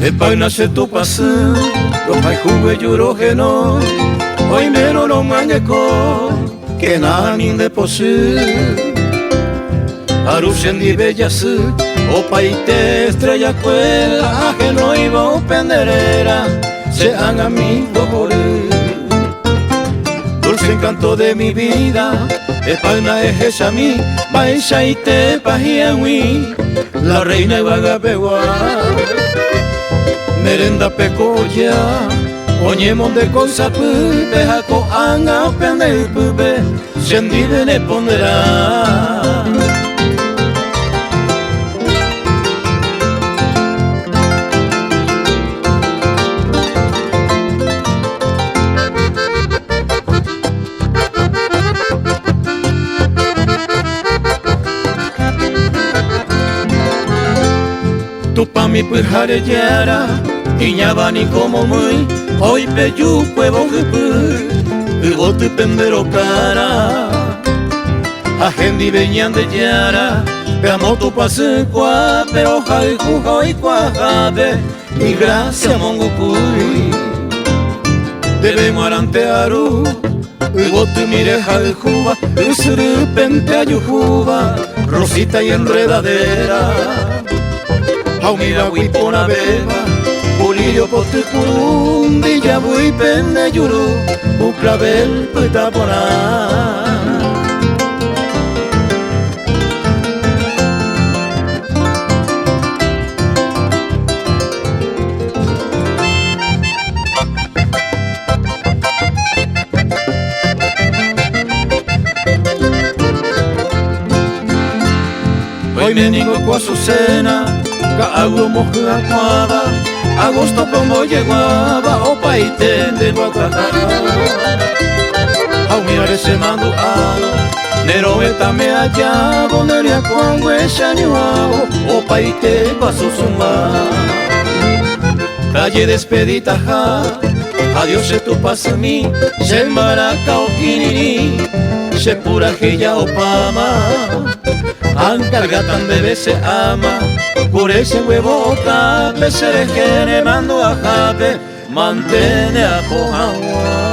Epaina se tu pasu, lo pai juve yuro geno, hoy mero no mangeco, que nanin de posu. Arusen di bellasu, o paite estrella cuela, ajeno y bo penderera, sean amigos por él. Dulce encanto de mi vida, Epaina es esa mi, maisha y te pajianwi, la reina y vagapewa. Merenda pecoya, oñemon de cosa pupe, jaco anga pende pupe, sendide ne pondera. Tu pa mi pujare yara, iñabani como muy, hoy peyu huevo jupu, ugo tu pendero cara. Ajendi veñan de yara, peamo tu pase qua, pero jai juja y cuajabe, y gracias mongo cui. Debemos arantearu, ugo tu mire jai juba, usuru pente ayujuba, rosita y enredadera. Aumira huipona beba, bolillo pote curundi, ya voy pende yuru, uclavel petapona. Hoy me niego con Azucena, Caagro moja cuava, agosto pongo lleguaba, o paite de Guadalajara. Aumira ese mando alo, nero etame allá, boneria con huecha ñuao, o paite paso zumba. Calle despedita ja, adiós se tu pasa mi, se maraca o quinini, se pura gilla o pama. Ancargatan bebé se ama, por ese huevo cape, se le mando a jape, mantene a Pojawa.